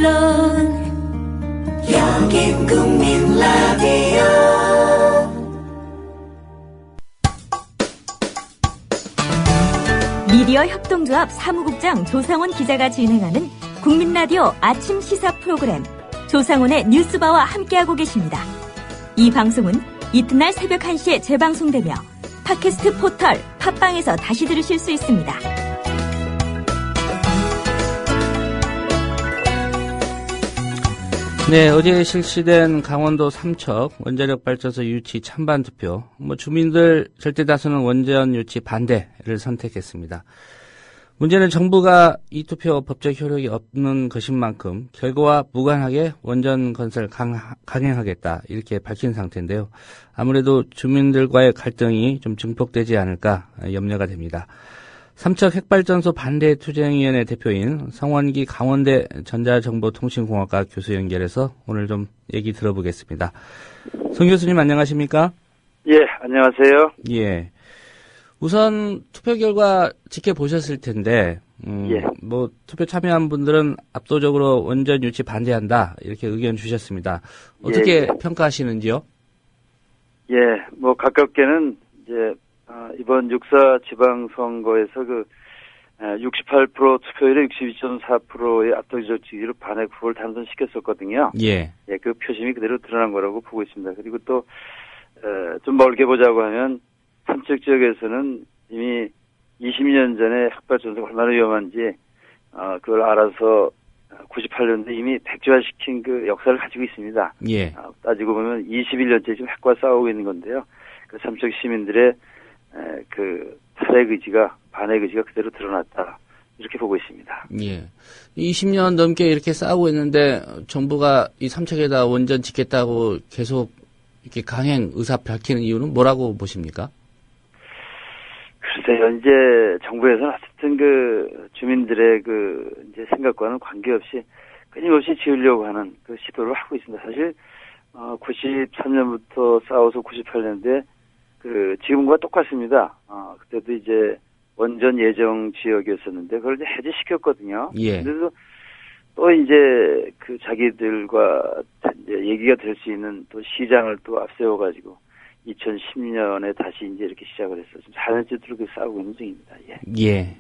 물론 여긴 국민 라디오. 미디어 협동조합 사무국장 조상원 기자가 진행하는 국민 라디오 아침 시사 프로그램 조상원의 뉴스바와 함께하고 계십니다. 이 방송은 이튿날 새벽 1시에 재방송되며 팟캐스트 포털 팟빵에서 다시 들으실 수 있습니다. 네, 어제 실시된 강원도 삼척 원자력 발전소 유치 찬반 투표. 주민들 절대 다수는 원전 유치 반대를 선택했습니다. 문제는 정부가 이 투표 법적 효력이 없는 것인 만큼 결과와 무관하게 원전 건설 강행하겠다 이렇게 밝힌 상태인데요. 아무래도 주민들과의 갈등이 좀 증폭되지 않을까 염려가 됩니다. 삼척 핵발전소 반대투쟁위원회 대표인 성원기 강원대 전자정보통신공학과 교수 연결해서 오늘 좀 얘기 들어보겠습니다. 성 교수님 안녕하십니까? 예, 안녕하세요. 예. 우선 투표 결과 지켜보셨을 텐데, 예. 투표 참여한 분들은 압도적으로 원전 유치 반대한다 이렇게 의견 주셨습니다. 어떻게 평가하시는지요? 예, 가깝게는 이제 이번 6.4 지방선거에서 68% 투표율에 62.4%의 압도적 지지로 반의 후보를 당선시켰었거든요. 예. 예, 그 표심이 그대로 드러난 거라고 보고 있습니다. 그리고 또, 좀 멀게 보자고 하면, 삼척 지역에서는 이미 20년 전에 핵발전소가 얼마나 위험한지, 그걸 알아서 98년도에 이미 백지화시킨 그 역사를 가지고 있습니다. 예. 따지고 보면 21년째 지금 핵과 싸우고 있는 건데요. 그 삼척 시민들의 그 탈핵 의지가, 반핵 의지가 그대로 드러났다. 이렇게 보고 있습니다. 예. 20년 넘게 이렇게 싸우고 있는데 정부가 이 삼척에다 원전 짓겠다고 계속 이렇게 강행 의사 밝히는 이유는 뭐라고 보십니까? 글쎄요, 이제 정부에서는 어쨌든 그 주민들의 이제 생각과는 관계없이 끊임없이 지으려고 하는 그 시도를 하고 있습니다. 사실 93년부터 싸워서 98년도에 지금과 똑같습니다. 그때도 이제 원전 예정 지역이었었는데 그걸 이제 해제시켰거든요. 예. 그래서 또 이제 자기들과 이제 얘기가 될 수 있는 또 시장을 또 앞세워가지고 2010년에 다시 이제 이렇게 시작을 했어요. 지금 4년째 그렇게 싸우고 있는 중입니다. 예. 예.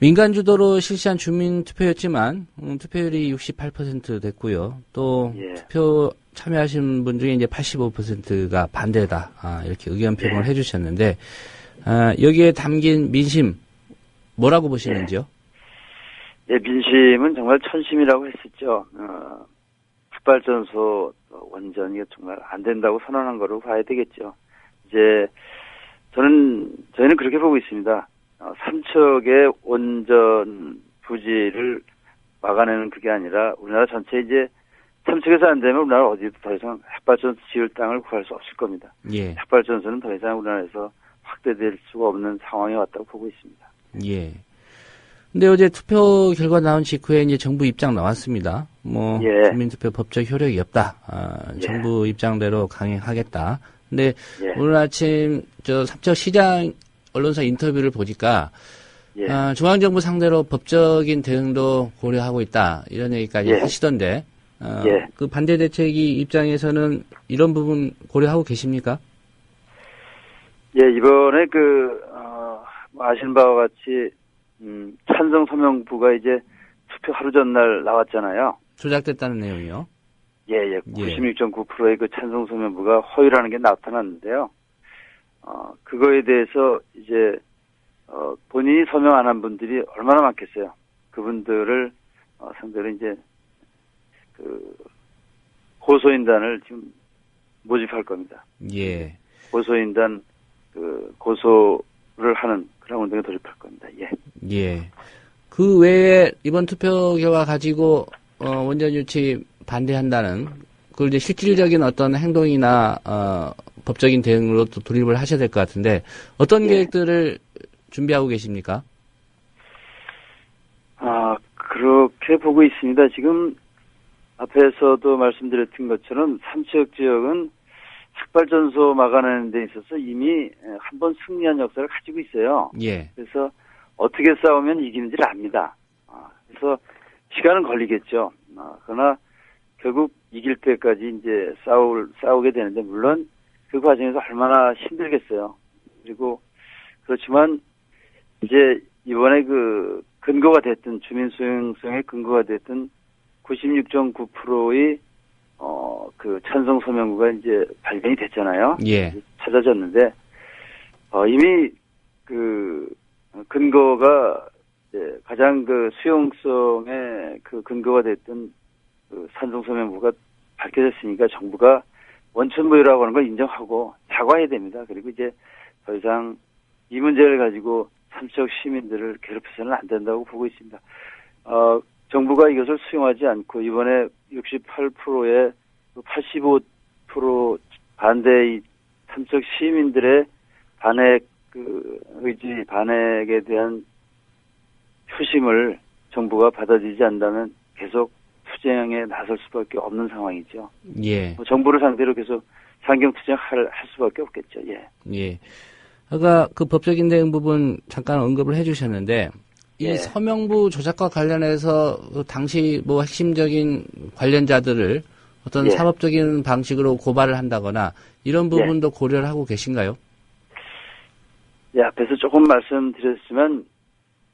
민간 주도로 실시한 주민 투표였지만 투표율이 68% 됐고요. 또 예. 투표 참여하신 분 중에 이제 85%가 반대다. 이렇게 의견 표명을 해주셨는데 여기에 담긴 민심 뭐라고 보시는지요? 예, 민심은 정말 천심이라고 했었죠. 핵발전소 원전이 정말 안 된다고 선언한 거로 봐야 되겠죠. 이제 저희는 그렇게 보고 있습니다. 삼척의 원전 부지를 막아내는 그게 아니라 우리나라 전체 이제 삼척에서 안 되면 우리나라 어디도 더 이상 핵발전소 지을 땅을 구할 수 없을 겁니다. 예. 핵발전소는 더 이상 우리나라에서 확대될 수가 없는 상황에 왔다고 보고 있습니다. 예. 근데 어제 투표 결과 나온 직후에 이제 정부 입장 나왔습니다. 예. 주민투표 법적 효력이 없다. 예. 정부 입장대로 강행하겠다. 근데 예. 오늘 아침 삼척시장 언론사 인터뷰를 보니까 예. 중앙정부 상대로 법적인 대응도 고려하고 있다. 이런 얘기까지 예. 하시던데 예. 그 반대 대책위 입장에서는 이런 부분 고려하고 계십니까? 예, 이번에 아시는 바와 같이 찬성 서명부가 이제 투표 하루 전날 나왔잖아요. 조작됐다는 내용이요? 예. 96.9%의 그 찬성 서명부가 허위라는 게 나타났는데요. 그거에 대해서 이제 본인이 서명 안 한 분들이 얼마나 많겠어요. 그분들을 상대로 이제 고소인단을 지금 모집할 겁니다. 예. 고소인단 고소를 하는 그런 운동에 돌입할 겁니다. 예. 예. 그 외에 이번 투표 결과 가지고 원전 유치 반대한다는 그걸 이제 실질적인 어떤 행동이나 법적인 대응으로 또 돌입을 하셔야 될 것 같은데 어떤 계획들을 준비하고 계십니까? 그렇게 보고 있습니다. 지금 앞에서도 말씀드렸던 것처럼 삼척 지역은 핵발전소 막아내는 데 있어서 이미 한 번 승리한 역사를 가지고 있어요. 예. 그래서 어떻게 싸우면 이기는지를 압니다. 그래서 시간은 걸리겠죠. 그러나 결국 이길 때까지 이제 싸우게 되는데, 물론 그 과정에서 얼마나 힘들겠어요. 그리고 그렇지만 이제 이번에 그 근거가 됐던, 주민 수용성의 근거가 됐던 96.9%의 그 찬성 서명구가 이제 발견이 됐잖아요. 예. 찾아졌는데, 이미 그 근거가 이제 가장 그 수용성의 그 근거가 됐던 그 찬성 서명구가 밝혀졌으니까 정부가 원천무효라고 하는 걸 인정하고 사과해야 됩니다. 그리고 이제 더 이상 이 문제를 가지고 삼척 시민들을 괴롭혀서는 안 된다고 보고 있습니다. 정부가 이것을 수용하지 않고 이번에 68%의 85% 반대의 삼척 시민들의 반핵 의지, 반핵에 대한 표심을 정부가 받아들이지 않는다면 계속 투쟁에 나설 수밖에 없는 상황이죠. 예. 정부를 상대로 계속 상경 투쟁할 수밖에 없겠죠. 예. 예. 아까 그 법적인 대응 부분 잠깐 언급을 해주셨는데, 이 예. 서명부 조작과 관련해서 그 당시 뭐 핵심적인 관련자들을 어떤 예. 사법적인 방식으로 고발을 한다거나 이런 부분도 고려를 하고 계신가요? 예, 앞에서 조금 말씀드렸지만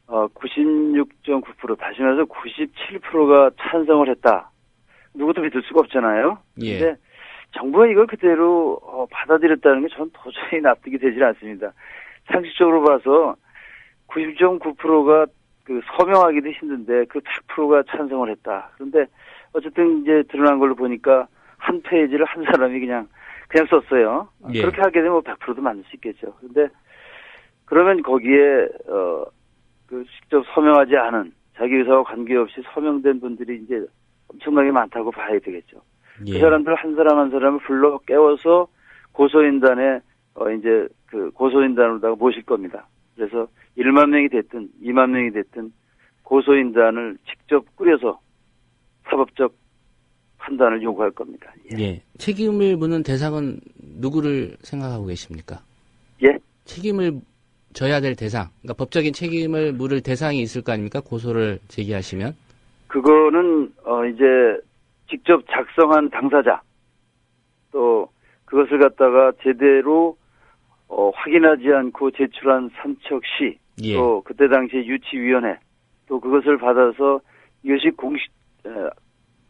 96.9%, 다시 말해서 97%가 찬성을 했다. 누구도 믿을 수가 없잖아요. 예. 근데 정부가 이걸 그대로 받아들였다는 게 전 도저히 납득이 되질 않습니다. 상식적으로 봐서 90.9%가 그 서명하기도 힘든데 그 100%가 찬성을 했다. 그런데 어쨌든 이제 드러난 걸로 보니까 한 페이지를 한 사람이 그냥 썼어요. 예. 그렇게 하게 되면 100%도 만들 수 있겠죠. 그런데 그러면 거기에 그 직접 서명하지 않은, 자기 의사와 관계없이 서명된 분들이 이제 엄청나게 많다고 봐야 되겠죠. 예. 그 사람들 한 사람 한 사람을 불러 깨워서 고소인단에 이제 그 고소인단으로다가 모실 겁니다. 그래서 1만 명이 됐든 2만 명이 됐든 고소인단을 직접 꾸려서 사법적 판단을 요구할 겁니다. 예. 예. 책임을 묻는 대상은 누구를 생각하고 계십니까? 예? 책임을 져야 될 대상, 그러니까 법적인 책임을 물을 대상이 있을 거 아닙니까? 고소를 제기하시면. 그거는 이제 직접 작성한 당사자, 또 그것을 갖다가 제대로 확인하지 않고 제출한 삼척시, 예. 또 그때 당시 유치위원회, 또 그것을 받아서 이것이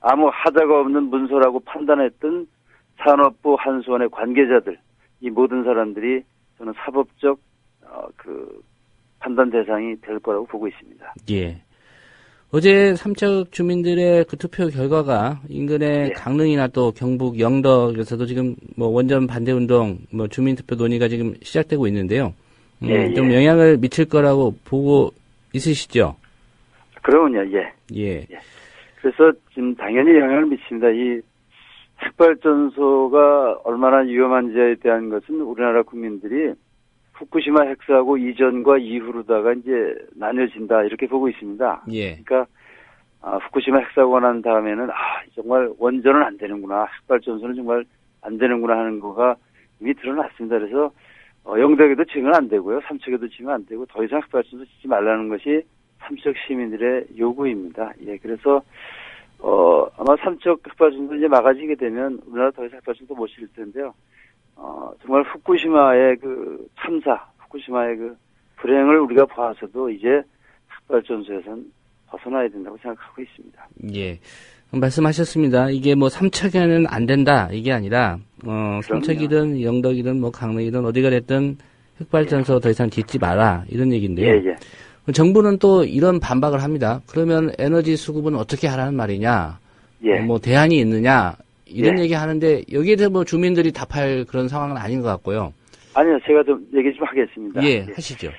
아무 하자가 없는 문서라고 판단했던 산업부 한수원의 관계자들, 이 모든 사람들이 저는 사법적 그 판단 대상이 될 거라고 보고 있습니다. 예. 어제 삼척 주민들의 그 투표 결과가 인근의 예. 강릉이나 또 경북 영덕에서도 지금 뭐 원전 반대 운동, 뭐 주민 투표 논의가 지금 시작되고 있는데요. 예, 좀 예. 영향을 미칠 거라고 보고 있으시죠? 그러면요, 예. 예. 그래서 지금 당연히 영향을 미칩니다. 이 핵발전소가 얼마나 위험한지에 대한 것은 우리나라 국민들이 후쿠시마 핵사고 이전과 이후로다가 이제 나뉘어진다 이렇게 보고 있습니다. 예. 그러니까 후쿠시마 핵사고가 난 다음에는 정말 원전은 안 되는구나, 핵발전소는 정말 안 되는구나 하는 거가 이미 드러났습니다. 그래서 영덕에도 지면 안 되고요, 삼척에도 지면 안 되고 더 이상 핵발전소 짓지 말라는 것이 삼척 시민들의 요구입니다. 예, 그래서 아마 삼척 핵발전소 이제 막아지게 되면 우리나라 더 이상 핵발전소 못 질 텐데요. 정말 후쿠시마의 그 참사, 후쿠시마의 그 불행을 우리가 봐서도 이제 핵발전소에선 벗어나야 된다고 생각하고 있습니다. 예. 말씀하셨습니다. 이게 뭐 삼척에는 안 된다 이게 아니라 삼척이든 영덕이든 뭐 강릉이든 어디가 됐든 핵발전소 더 이상 짓지 마라 이런 얘기인데요. 예, 예. 정부는 또 이런 반박을 합니다. 그러면 에너지 수급은 어떻게 하라는 말이냐? 예. 뭐 대안이 있느냐? 이런 예. 얘기 하는데 여기에 대해서 뭐 주민들이 답할 그런 상황은 아닌 것 같고요. 아니요, 제가 좀 얘기 좀 하겠습니다. 예, 하시죠.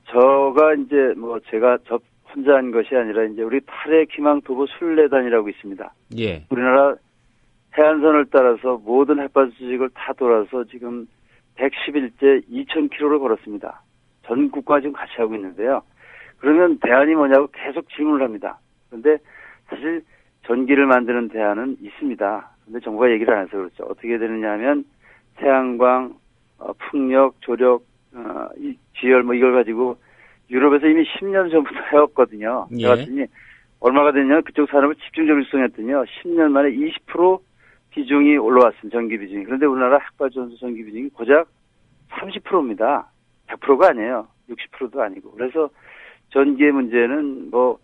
저가 이제 뭐 제가 혼자 한 것이 아니라 이제 우리 탈핵 희망 도보 순례단이라고 있습니다. 예. 우리나라 해안선을 따라서 모든 햇반수직을 다 돌아서 지금 111째 2,000km를 걸었습니다. 전국과 지금 같이 하고 있는데요. 그러면 대안이 뭐냐고 계속 질문을 합니다. 그런데 사실 전기를 만드는 대안은 있습니다. 근데 정부가 얘기를 안 해서 그렇죠. 어떻게 되느냐 하면 태양광, 풍력, 조력, 지열 뭐 이걸 가지고 유럽에서 이미 10년 전부터 해왔거든요. 예. 해왔더니 얼마가 됐냐 그쪽 산업을 집중적으로 육성했더니요 10년 만에 20% 비중이 올라왔습니다. 전기 비중이. 그런데 우리나라 핵발전소 전기 비중이 고작 30%입니다. 100%가 아니에요. 60%도 아니고. 그래서 전기의 문제는 뭐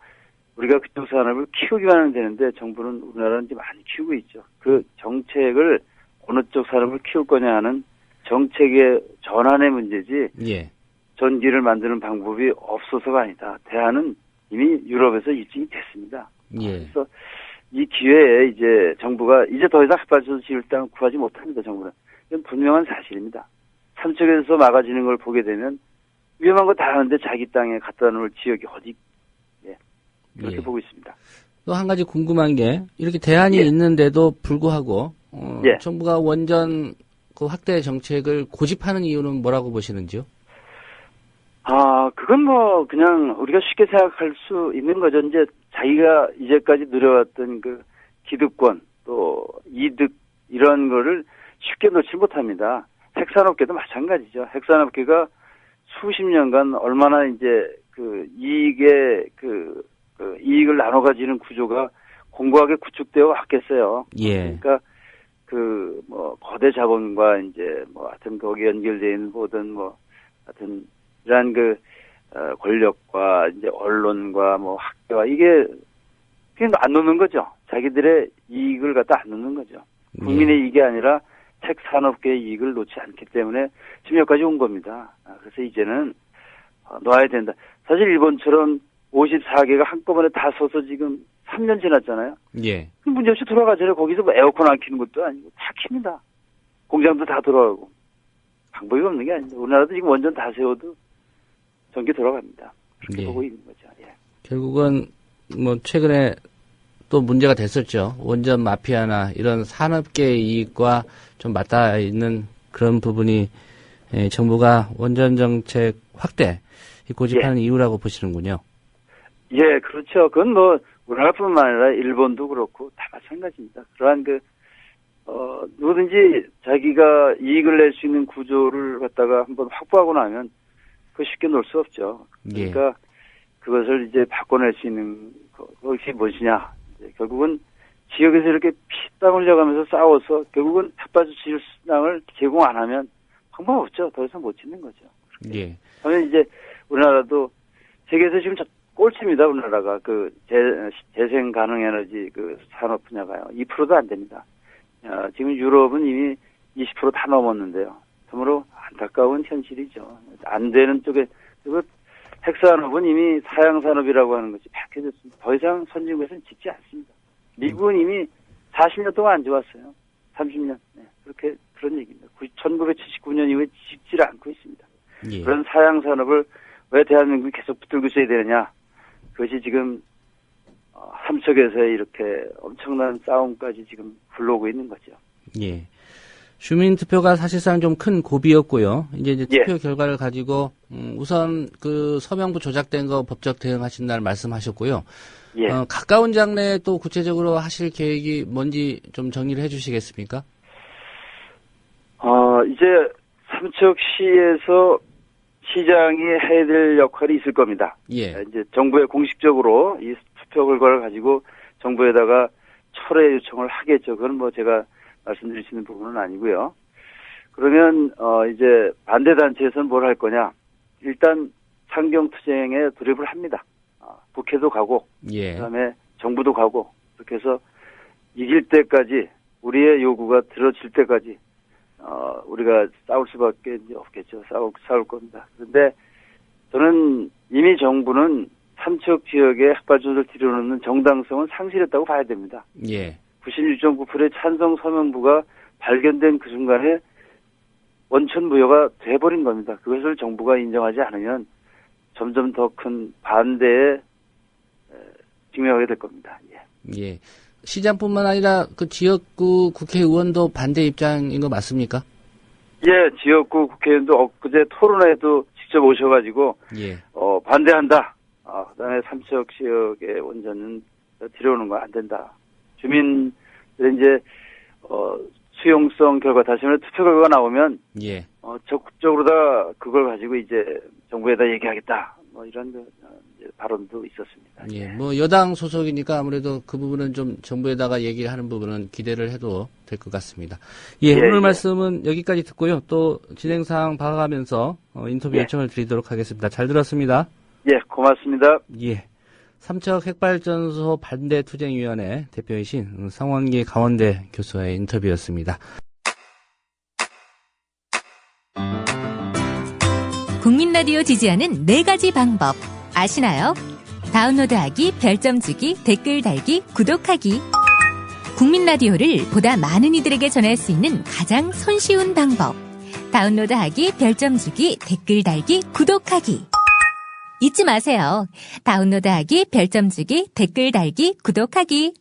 우리가 그쪽 산업을 키우기만 하면 되는데 정부는 우리나라는 이제 많이 키우고 있죠. 그 정책을 어느 쪽 산업을 키울 거냐 하는 정책의 전환의 문제지 예. 전기를 만드는 방법이 없어서가 아니다. 대안은 이미 유럽에서 입증이 됐습니다. 예. 그래서 이 기회에 이제 정부가 이제 더 이상 핵발전소 지을 땅을 구하지 못합니다. 정부는. 이건 분명한 사실입니다. 삼척에서 막아지는 걸 보게 되면 위험한 거 다 하는데 자기 땅에 갖다 놓을 지역이 어디 그렇게 예. 보고 있습니다. 또 한 가지 궁금한 게 이렇게 대안이 예. 있는데도 불구하고 예. 정부가 원전 그 확대 정책을 고집하는 이유는 뭐라고 보시는지요? 그건 뭐 그냥 우리가 쉽게 생각할 수 있는 거죠. 이제 자기가 이제까지 누려왔던 그 기득권 또 이득 이런 거를 쉽게 놓지 못합니다. 핵산업계도 마찬가지죠. 핵산업계가 수십 년간 얼마나 이제 그 이익의 그 이익을 나눠 가지는 구조가 공고하게 구축되어 왔겠어요. 예. 그러니까 그 뭐 거대 자본과 이제 뭐 하여튼 거기 연결되어 있는 모든 뭐 하여튼 이러한 그 권력과 이제 언론과 뭐 학교와 이게 그냥 안 놓는 거죠. 자기들의 이익을 갖다 안 놓는 거죠. 국민의 이익이 아니라 핵산업계의 이익을 놓지 않기 때문에 지금 여기까지 온 겁니다. 그래서 이제는 놔야 된다. 사실 일본처럼 54개가 한꺼번에 다 서서 지금 3년 지났잖아요. 예. 문제없이 돌아가잖아요. 거기서 뭐 에어컨 안 켜는 것도 아니고 다 켭니다. 공장도 다 돌아가고. 방법이 없는 게 아닙니다. 우리나라도 지금 원전 다 세워도 전기 돌아갑니다. 그렇게 예. 보고 있는 거죠. 예. 결국은 뭐 최근에 또 문제가 됐었죠. 원전 마피아나 이런 산업계의 이익과 좀 맞닿아 있는 그런 부분이 정부가 원전 정책 확대 고집하는 이유라고 보시는군요. 예, 그렇죠. 그건 뭐 우리나라뿐만 아니라 일본도 그렇고 다 마찬가지입니다. 그러한 누구든지 자기가 이익을 낼 수 있는 구조를 갖다가 한번 확보하고 나면 그거 쉽게 놓을 수 없죠. 그러니까 그것을 이제 바꿔낼 수 있는 그것이 무엇이냐. 이제 결국은 지역에서 이렇게 피땀 흘려가면서 싸워서 결국은 핵발전소 지을 땅을 제공 안 하면 방법 없죠. 더 이상 못 짓는 거죠. 예. 그러면 이제 우리나라도 세계에서 지금 꼴찌입니다. 우리나라가 재생 가능 에너지 산업 분야가요. 2%도 안 됩니다. 지금 유럽은 이미 20% 다 넘었는데요. 참으로 안타까운 현실이죠. 안 되는 쪽에 그리고 핵산업은 이미 사양산업이라고 하는 것이 밝혀졌습니다. 더 이상 선진국에서는 짓지 않습니다. 미국은 이미 40년 동안 안 좋았어요. 30년. 네, 그런 얘기입니다. 1979년 이후에 짓지를 않고 있습니다. 예. 그런 사양산업을 왜 대한민국이 계속 붙들고 있어야 되느냐. 그것이 지금 삼척에서의 이렇게 엄청난 싸움까지 지금 불러오고 있는 거죠. 예. 주민투표가 사실상 좀 큰 고비였고요. 이제 투표 예. 결과를 가지고 우선 그 서명부 조작된 거 법적 대응하신다는 말씀하셨고요. 예. 가까운 장래에 또 구체적으로 하실 계획이 뭔지 좀 정리를 해주시겠습니까? 이제 삼척시에서 시장이 해야 될 역할이 있을 겁니다. 예. 이제 정부에 공식적으로 이 투표 결과를 가지고 정부에다가 철회 요청을 하겠죠. 그건 뭐 제가 말씀드릴 수 있는 부분은 아니고요. 그러면 이제 반대 단체에서는 뭘 할 거냐? 일단 상경투쟁에 돌입을 합니다. 국회도 가고, 예. 그다음에 정부도 가고, 그렇게 해서 이길 때까지 우리의 요구가 들어질 때까지 우리가 싸울 수밖에 이제 없겠죠. 싸울 겁니다. 그런데 저는 이미 정부는 삼척 지역에 핵발전소를 들여놓는 정당성은 상실했다고 봐야 됩니다. 예. 96.9%의 찬성 서명부가 발견된 그 순간에 원천 무효가 돼버린 겁니다. 그것을 정부가 인정하지 않으면 점점 더 큰 반대에 직면하게 될 겁니다. 예. 예. 시장뿐만 아니라 그 지역구 국회의원도 반대 입장인 거 맞습니까? 예, 지역구 국회의원도 엊그제 토론회도 직접 오셔가지고 예. 반대한다. 그다음에 삼척 지역의 원전은 들여오는 거 안 된다. 주민들의 이제 수용성 결과 다시 말해 투표 결과가 나오면 예. 적극적으로 다 그걸 가지고 이제 정부에다 얘기하겠다. 뭐 이런 이제 발언도 있었습니다. 예, 뭐 여당 소속이니까 아무래도 그 부분은 좀 정부에다가 얘기를 하는 부분은 기대를 해도 될 것 같습니다. 예, 오늘 말씀은 여기까지 듣고요. 또 진행사항 봐가면서 인터뷰 요청을 드리도록 하겠습니다. 잘 들었습니다. 예, 고맙습니다. 예. 삼척 핵발전소 반대투쟁위원회 대표이신 성원기 강원대 교수와의 인터뷰였습니다. 국민라디오 지지하는 4가지 방법 아시나요? 다운로드하기, 별점 주기, 댓글 달기, 구독하기. 국민라디오를 보다 많은 이들에게 전할 수 있는 가장 손쉬운 방법. 다운로드하기, 별점 주기, 댓글 달기, 구독하기. 잊지 마세요. 다운로드하기, 별점 주기, 댓글 달기, 구독하기.